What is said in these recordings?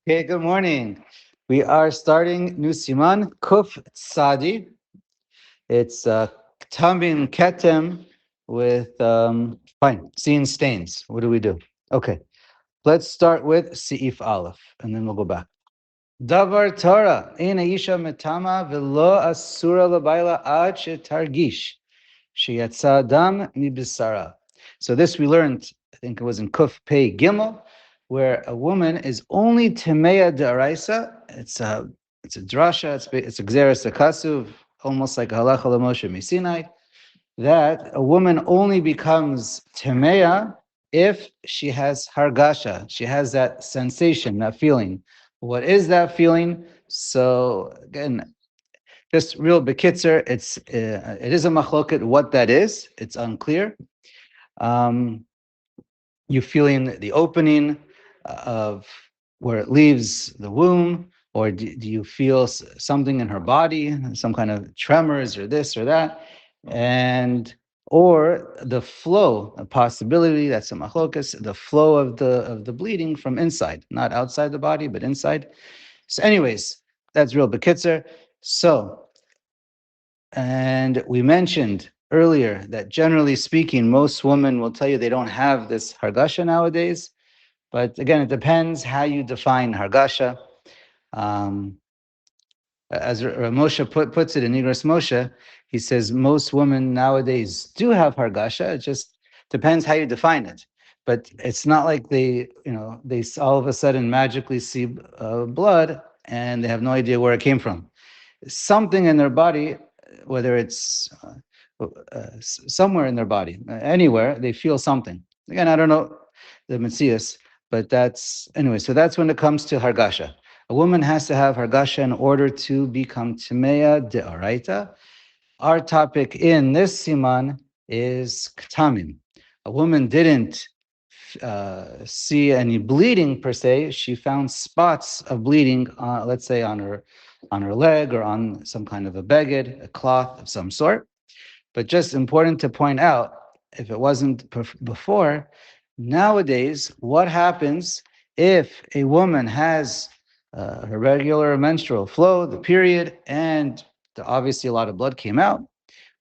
Okay, good morning. We are starting new siman, Kuf Tzadi. It's Tamim Ketem with, fine, seeing stains. What do we do? Okay, let's start with Seif Aleph, and then we'll go back. Davar Torah, Ina Isha Metama Velo Asura Labaila Ad Shetargish, Sheyatsa Dam Mibisara. So this we learned, I think it was in Kuf Pei Gimel, where a woman is only Temeya De'araisa. It's a drasha, it's a Gzeres Akasuv, almost like Halacha L'Moshe Misinai, that a woman only becomes Temeya if she has Hargasha, she has that sensation, that feeling. What is that feeling? So again, just real bekitzer, it is a machloket. What that is, it's unclear. Um, you feeling the opening of where it leaves the womb, or do you feel something in her body, some kind of tremors or this or that, and or the flow, a possibility that's a machlokas, the flow of the bleeding from inside, not outside the body, but inside. So, anyways, that's real bekitzer. So, and we mentioned earlier that generally speaking, most women will tell you they don't have this hargasha nowadays. But again, it depends how you define hargasha. Um, as Moshe puts it in Igros Moshe, he says most women nowadays do have hargasha. It just depends how you define it. But it's not like they all of a sudden magically see blood and they have no idea where it came from. Something in their body, whether it's somewhere in their body, anywhere, they feel something. Again, I don't know the Metzias, but anyway, so that's when it comes to Hargasha. A woman has to have Hargasha in order to become Timeya De'araita. Our topic in this Siman is Ktamim. A woman didn't see any bleeding per se. She found spots of bleeding, let's say on her leg or on some kind of a beged, a cloth of some sort. But just important to point out, if it wasn't before, nowadays, what happens if a woman has her regular menstrual flow, the period, and obviously a lot of blood came out,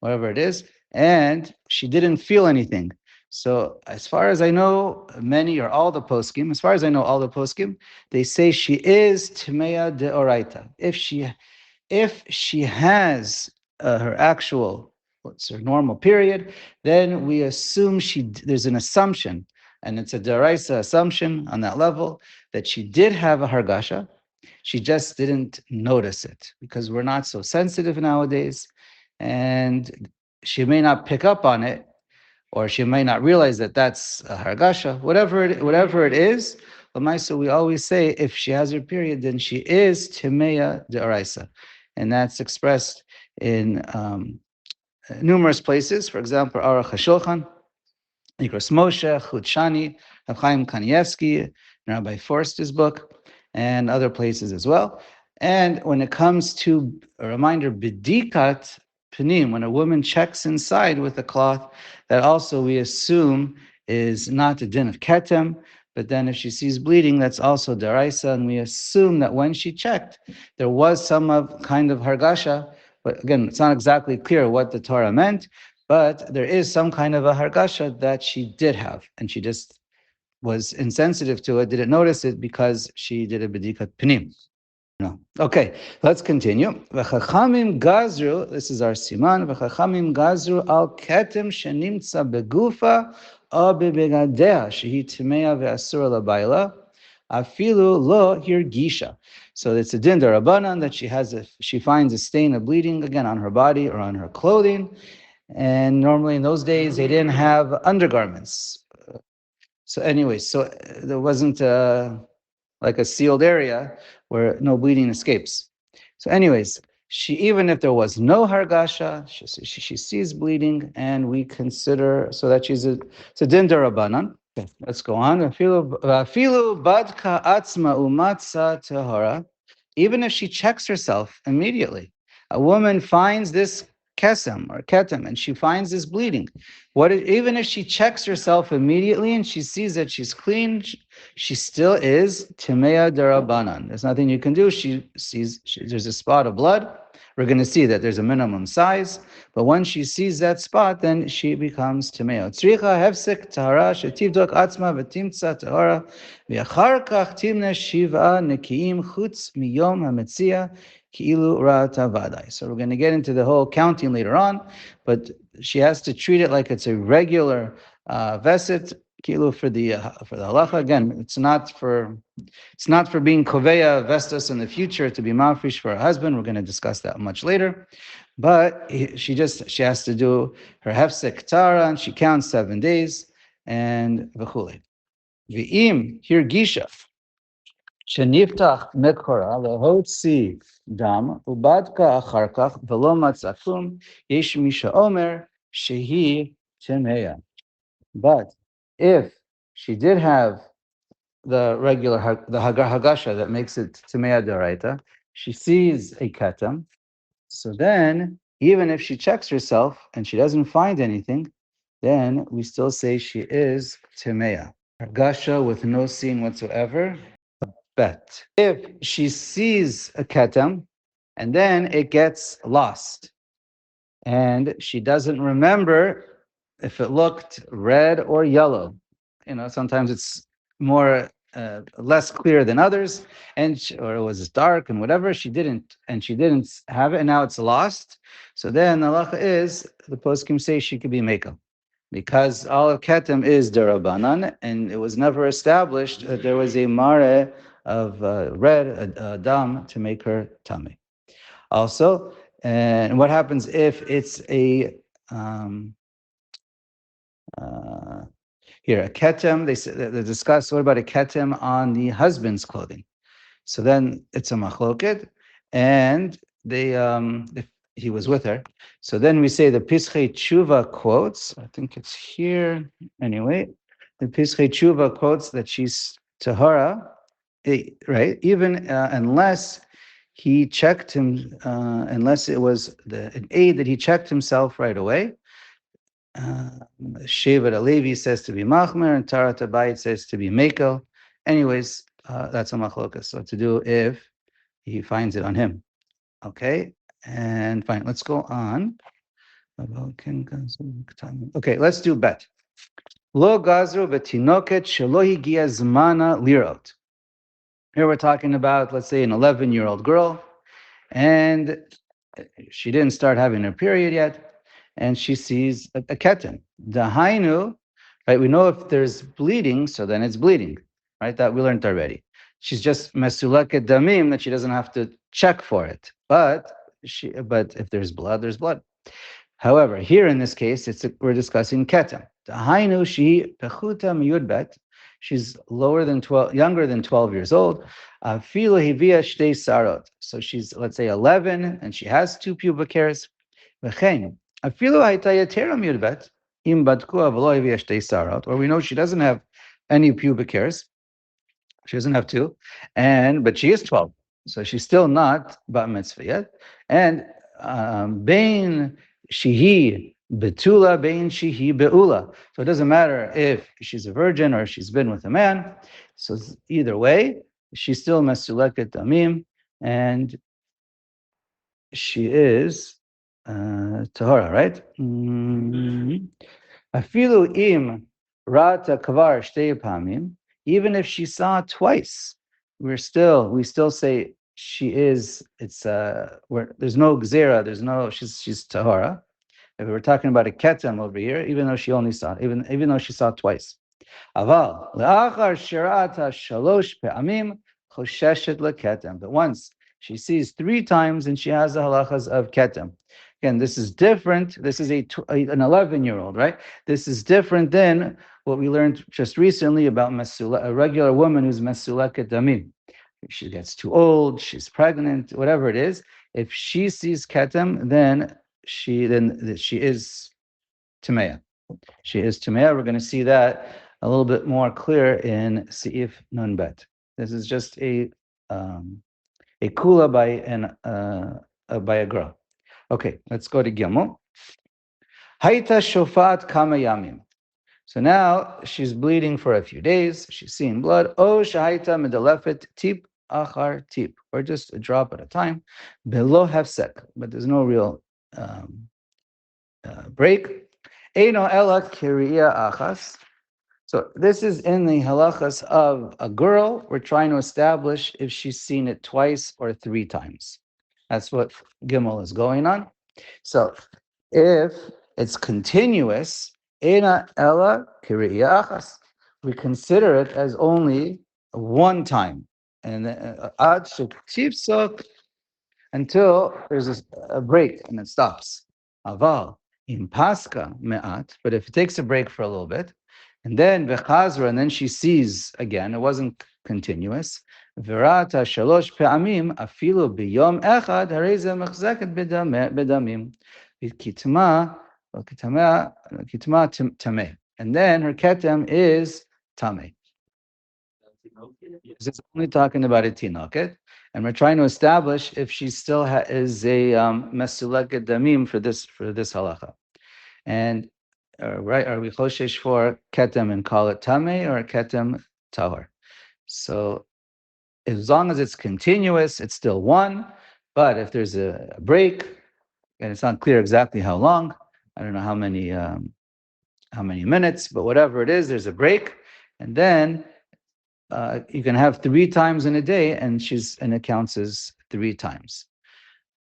whatever it is, and she didn't feel anything. So as far as I know, many or all the poskim, as far as I know, all the poskim, they say she is Timeya De'oraita. If she has her actual, what's her normal period, then we assume there's an assumption, and it's a deraisa assumption on that level, that she did have a hargasha. She just didn't notice it because we're not so sensitive nowadays, and she may not pick up on it, or she may not realize that that's a hargasha. Whatever it is, Lamaisa, we always say if she has her period, then she is Timeya De'araisa. And that's expressed in numerous places. For example, Aruch Shulchan, Nikos Moshe, Chutshani, Chaim Kanievsky, Rabbi Forster's book, and other places as well. And when it comes to a reminder, Bidikat Panim, when a woman checks inside with a cloth, that also we assume is not a din of ketem, but then if she sees bleeding, that's also deraisa, and we assume that when she checked, there was some kind of hargasha. But again, it's not exactly clear what the Torah meant, but there is some kind of a hargasha that she did have, and she just was insensitive to it, didn't notice it because she did a bedikat panim. No. Okay, let's continue. V'chachamim gazru, this is our siman, v'chachamim gazru al ketem shenimtza begufa o bebegadea shehi timeya ve'asura labayla afilu lo hirgisha. So it's a din darabanan that she finds a stain of bleeding again on her body or on her clothing, and normally in those days they didn't have undergarments. So anyway, so there wasn't like a sealed area where no bleeding escapes. So anyways, even if there was no hargasha, she sees bleeding, and we consider so that it's a din darabanan. Okay, let's go on. Afilu badka atzma umatza tahara. Even if she checks herself immediately, a woman finds this kesem or ketem, and she finds this bleeding. Even if she checks herself immediately and she sees that she's clean, she still is timea derabanan. There's nothing you can do. She sees there's a spot of blood. We're going to see that there's a minimum size, but once she sees that spot, then she becomes timea. Tzricha hefsek tahara shetivdok atzma v'timtza tahara v'achar kach timne shiva nekiim chutz miyom hametzia ki'ilu ra'ata vadai. So we're going to get into the whole counting later on, but she has to treat it like it's a regular veset, ki'ilu for the halacha. Again, it's not for being koveya vestas in the future to be mafresh for her husband. We're going to discuss that much later. But she has to do her hefsek tara, and she counts 7 days, and v'chule. V'im, here gisha, sheniftach mekora lehotzi dam, ubadka achar kach v'lo matza klum, yesh misha omer shehi temeya. But if she did have the regular the hagasha that makes it Timea Doraita, she sees a ketam. So then, even if she checks herself and she doesn't find anything, then we still say she is Timea. Hagasha with no seeing whatsoever. Bet. If she sees a ketam and then it gets lost and she doesn't remember if it looked red or yellow. Sometimes it's more less clear than others, or it was dark and whatever. She didn't have it, and now it's lost. So then the halacha is the poskim say she could be mekel, because all of ketem is derabanan, and it was never established that there was a mare of red dam to make her tummy. Also, and what happens if it's a here a ketem? They discuss what about a ketem on the husband's clothing. So then it's a machloket, and they if he was with her. So then we say the Pischei Tshuva quotes. I think it's here anyway. The Pischei Tshuva quotes that she's tahara, right? Even unless he checked him, unless it was an aid that he checked himself right away. Shevet Alevi says to be machmer, and Tarat Abayit says to be mekel. Anyways, that's a machlokas. So to do if he finds it on him. Okay, and fine. Let's go on. Okay, let's do bet. Lo gazru betinoket shelo higia zmana lirot. Here we're talking about, let's say, an 11-year-old girl, and she didn't start having her period yet, and she sees a ketan. Dahainu, right? We know if there's bleeding, so then it's bleeding, right? That we learned already. She's just mesulaket damim, that she doesn't have to check for it. But if there's blood, there's blood. However, here in this case, we're discussing ketan. Dahainu she pechuta miyudbet. She's younger than 12 years old. Afilu hivia shtei sarot. So she's, let's say, 11, and she has 2 pubic hairs. V'chein afilu hayta yetera miyudbet im badku avlo hivia shtei sarot. Or we know she doesn't have any pubic hairs. She doesn't have 2, but she is 12, so she's still not bat mitzvah yet. And bein shihi betula, bein shihi beula. So it doesn't matter if she's a virgin or she's been with a man. So either way, she's still mesuleket damim, and she is tahara, right? Afilu im rata kvar shtei pamim. Even if she saw twice, we still say she is. There's no gzera. She's tahara. If we're talking about a ketem over here, even though she saw twice. Aval le'achar shirata shalosh pe'amim chosheshet leketem. But once she sees 3 times, and she has the halachas of ketem. Again, this is different. This is an 11-year-old, right? This is different than what we learned just recently about a regular woman who's mesuleket damim. She gets too old, she's pregnant, whatever it is. If she sees ketem, then she is tamea. She is tamea. We're going to see that a little bit more clear in Seif Nun Bet. This is just a kula by a girl. Okay, let's go to Gimel. Haita shofat kama yamim. So now she's bleeding for a few days. She's seeing blood. Oh, shahaita medalefet tip achar tip, or just a drop at a time. Below hefsek, but there's no real um, break. Eino ela kiriya achas. So this is in the halachas of a girl. We're trying to establish if she's seen it twice or three times. That's what Gimel is going on. So if it's continuous, ena ella kiriya achas, we consider it as only one time. And ad shektifsok, until there's a break and it stops. Aval, in Pascha me'at, but if it takes a break for a little bit, and then v'chazra, and then she sees again, it wasn't continuous. V'rata shalosh pe'amim, afilu b'yom echad, harei ze mechzeket bedamim. Kitma, tameh. And then her ketem is tameh. This is only talking about a tinoket, and we're trying to establish if she still is a mesuleket damim for this halacha. And right, are we choshesh for ketem and call it tameh or ketem tahor? So as long as it's continuous, it's still one. But if there's a break, and it's not clear exactly how long, I don't know how many minutes, but whatever it is, there's a break, and then you can have three times in a day, and it counts as three times.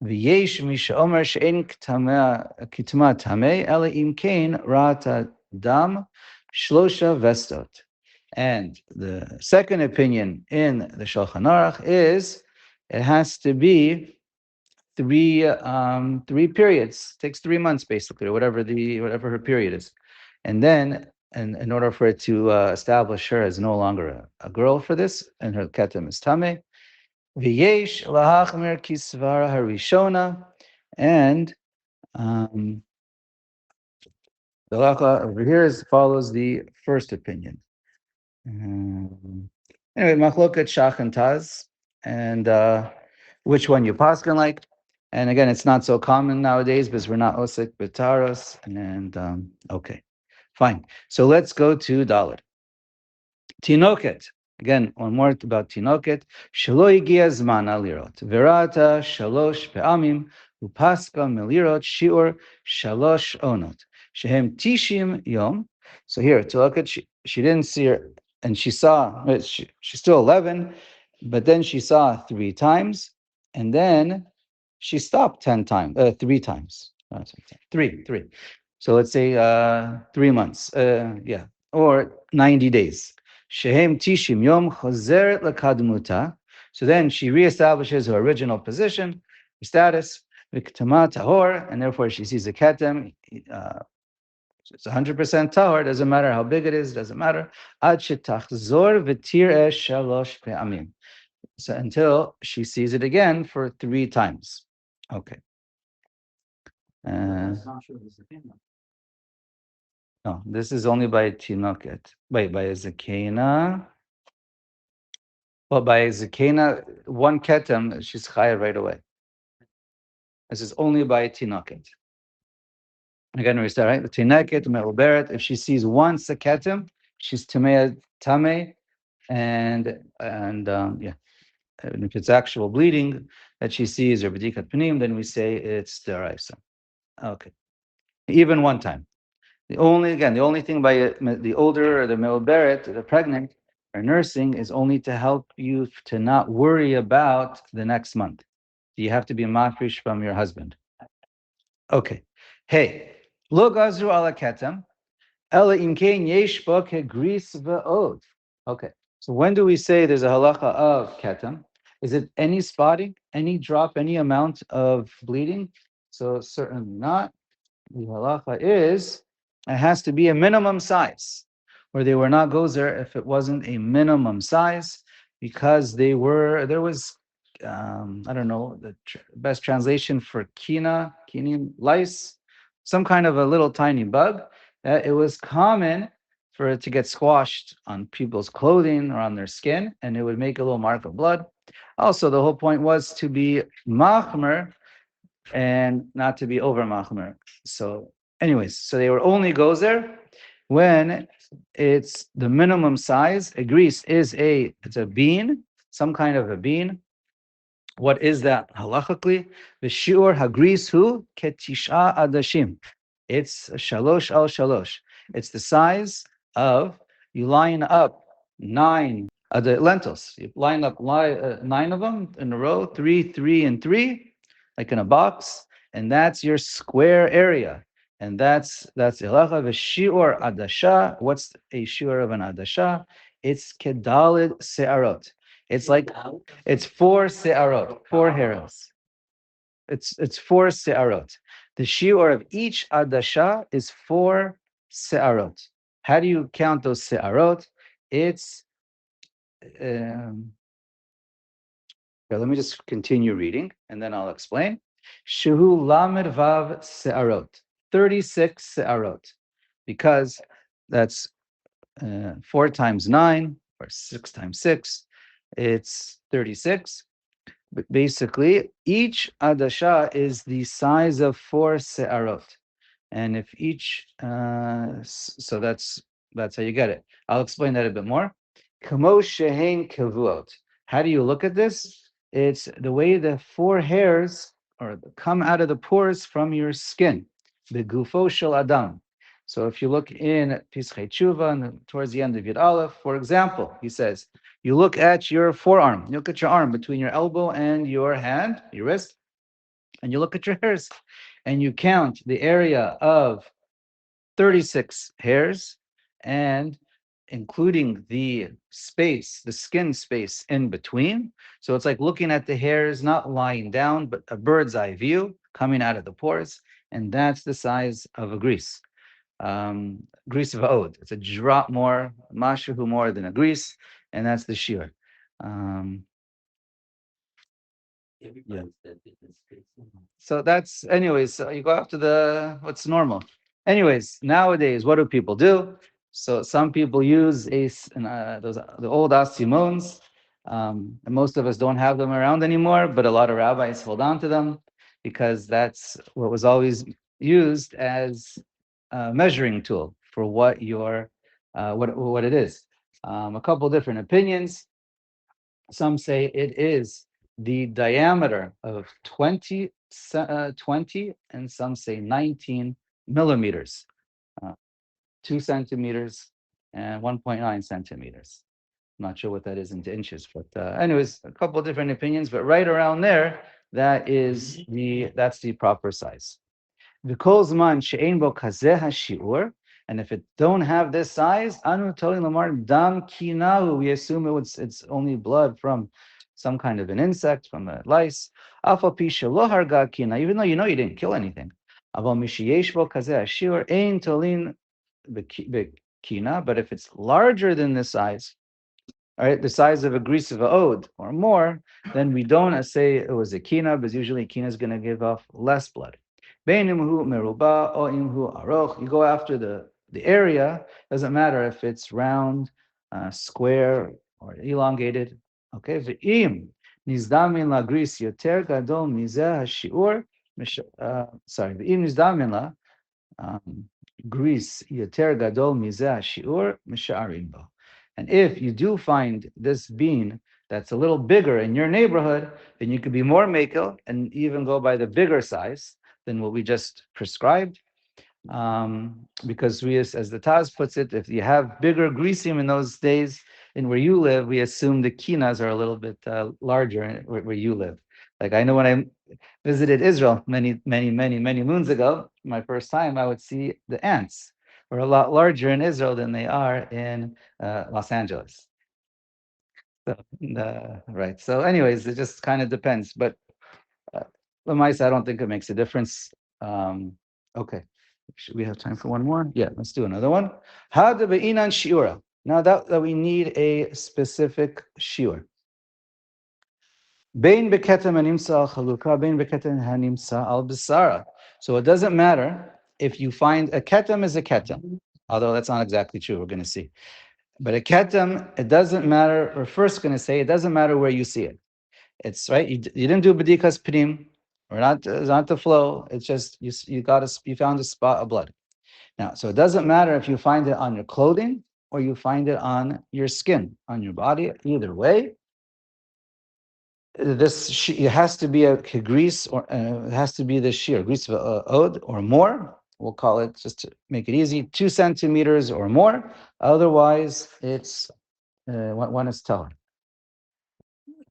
V'yesh misha omer she'en kitma tamei ela im kain ra'at dam shlosha vestot. And the second opinion in the Shulchan Aruch is it has to be three periods. It takes 3 months basically, or whatever her period is, and then in order for it to establish her as no longer a girl for this, and her ketem is tameh. V'yesh lahachmir kisvara harishona, and the halacha over here follows the first opinion. Anyway, machloket shach and taz, and which one you paskin like. And again, it's not so common nowadays because we're not osik b'taros. And okay, fine. So let's go to Dalet. Tinoket. Again, one more about Tinoket. Shelo higia zman alirot. Verata shalosh pe'amim upaska melirot shiur shalosh onot. Shehem tishim yom. So here, Tinoket, she didn't see her, and she saw, she's still 11, but then she saw three times, and then she stopped 10 times, three times. Three. So let's say 3 months, yeah, or 90 days. Shehem tishim yom chozeret lekadmuta. So then she reestablishes her original position, her status, v'ktama tahor, and therefore she sees a ketem. It's 100% tahor. Doesn't matter how big it is. Doesn't matter. Ad shetachzor v'tireh shalosh pe'amim. So until she sees it again for three times. Okay. No, this is only by tinoket. Wait, by zakena. Well, by zakena, one ketem, she's chaya right away. This is only by tinoket. Again, we start right. The tinoket me'uberet. If she sees once a ketem, she's tamei, and yeah. And if it's actual bleeding that she sees or b'dikat panim, then we say it's deraisa. Okay, even one time. The only thing by the older or the me'uberet, the pregnant or nursing, is only to help you to not worry about the next month. You have to be mafresh from your husband. Okay. Hey, lo gazru ala ketem, ela imkein yesh bo Gris ve'od. Okay. So when do we say there's a halacha of ketem? Is it any spotting, any drop, any amount of bleeding? So certainly not. The halacha is it has to be a minimum size, or they were not gozer if it wasn't a minimum size, because there was I don't know the best translation for kinin lice, some kind of a little tiny bug that it was common for it to get squashed on people's clothing or on their skin, and it would make a little mark of blood. Also, the whole point was to be machmer and not to be over machmer. So, anyways, so they were only goes there when it's the minimum size. A grease is it's a bean, some kind of a bean. What is that halachically? The shiur hagris hu ketisha adashim. It's shalosh al shalosh. It's the size of, you line up nine the lentils. You line up nine of them in a row, three, three, and three, like in a box, and that's your square area. And that's halacha v'shiur adasha. What's a shiur of an adasha? It's kedalid se'arot. It's like it's four se'arot, four hairs. It's four se'arot. The shiur of each adasha is four se'arot. How do you count those se'arot? It's let me just continue reading, and then I'll explain. Shehu lamed vav se'arot, 36 se'arot, because that's 4 times 9, or 6 times 6, it's 36. But basically, each adasha is the size of 4 se'arot. And if each, so that's how you get it. I'll explain that a bit more. Kamo shehein kevuot. How do you look at this? It's the way the 4 hairs or come out of the pores from your skin. The gufo shel adam. So if you look in Pischei Tshuva and towards the end of Yud Aleph, for example, he says, you look at your forearm, you look at your arm between your elbow and your hand, your wrist, and you look at your hairs, and you count the area of 36 hairs, and including the space, the skin space in between. So it's like looking at the hairs, not lying down, but a bird's eye view coming out of the pores, and that's the size of a grease. Grease of oud. It's a drop more, mashahu more than a grease, and that's the shiur. Yeah. So that's, anyways, so you go after what's normal. Anyways, nowadays, what do people do? So some people use the old asimons, and most of us don't have them around anymore, but a lot of rabbis hold on to them because that's what was always used as a measuring tool for what what it is. A couple different opinions. Some say it is the diameter of 20, and some say 19 millimeters, 2 centimeters and 1.9 centimeters. I'm not sure what that is into inches, but anyways, a couple of different opinions, but right around there, that's the proper size. V'kol zman she'ein bo kazeh hashiur, and if it don't have this size, anu tolim lamar dam kinahu, we assume it's only blood from some kind of an insect, from a lice. Afa pi shelo harga kina, even though you know you didn't kill anything. Aval mishiyesh bo kazeh hashiur ein tolin bekina, but if it's larger than this size, all right, the size of a grease of a ode or more, then we don't say it was a kina, because usually kina is going to give off less blood. Meruba or imhu aruch. You go after the area. Doesn't matter if it's round, square, or elongated. Okay. Ve'im nizdamin la gris yoter gadol mizeh hashiur. Sorry. Ve'im nizdamin la gris yoter gadol mizeh hashiur misha'arim bo. And if you do find this bean that's a little bigger in your neighborhood, then you could be more makel and even go by the bigger size than what we just prescribed. Because as the Taz puts it, if you have bigger grisim in those days in where you live, we assume the kinas are a little bit larger where you live. Like I know when I visited Israel many moons ago, my first time, I would see the ants are a lot larger in Israel than they are in Los Angeles. So, right. So, anyways, it just kind of depends. But Lamaisa, I don't think it makes a difference. Okay. Should we have time for one more? Yeah, let's do another one. How to be'inan shiura. Now that we need a specific shiur. Bein beketem hanimsa al chaluka, bein beketem hanimsa al bisara. So it doesn't matter if you find a ketem is a ketem, although that's not exactly true. We're going to see. But a ketem, it doesn't matter. We're first going to say it doesn't matter where you see it. It's right. You didn't do bedikas prim, We're not, it's not the flow. It's just you found a spot of blood. Now, so it doesn't matter if you find it on your clothing or you find it on your skin, on your body. Either way, it has to be a gris, or it has to be the shear gris od or more. We'll call it, just to make it easy, 2 centimeters or more. Otherwise, it's one is tahor,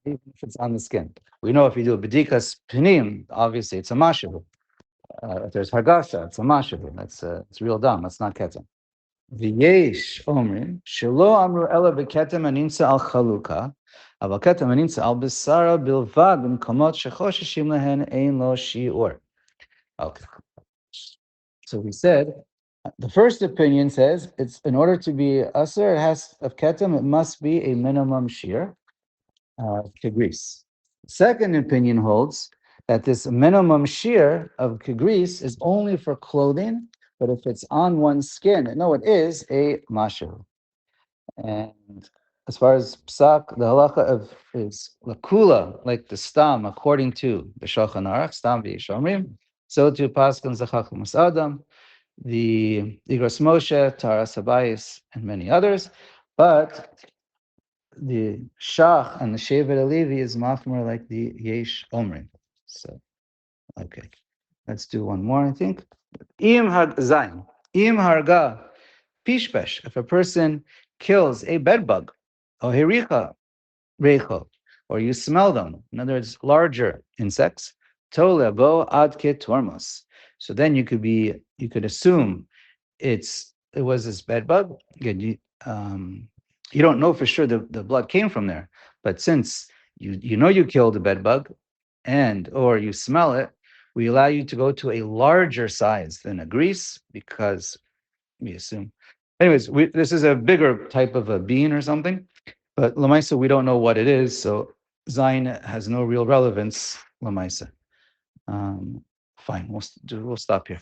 even if it's on the skin. We know if you do a bedikas panim, obviously it's a mashavu. If there's hargasha, it's a mashavu. That's it's real dumb. That's not ketem. V'yesh omrim shelo amru ela b'ketem aninsa al chaluka, אבל ketem aninsa al bisara bilvad b'mkomot shechosheshim lehen ein lo shiur. Okay. So we said the first opinion says it's in order to be usher, it has of ketem, it must be a minimum shear kegris. Second opinion holds that this minimum shear of kegris is only for clothing, but if it's on one's skin, no, it is a mashu. And as far as psak, the halacha of is lakula, like the stam, according to the Shulchan Aruch, stam v'yishomrim, so to paskan zachach masadam, the Igros Moshe, Taras Habayis, and many others, but the Shach and the Shevet Alevi is much more like the Yesh Omrim. So, okay, let's do one more, I think. Im Zain, Im Harga Pishpesh, if a person kills a bedbug, or Hericha Recho, or you smell them, in other words, larger insects, Tole Bo Adke Tormos. So then you could assume it was this bed bug. Again, you don't know for sure the blood came from there, but since you know you killed a bed bug, and or you smell it, we allow you to go to a larger size than a grease because we assume. Anyways, this is a bigger type of a bean or something, but lamaisa we don't know what it is, so Zain has no real relevance lamaisa. Fine, we'll stop here.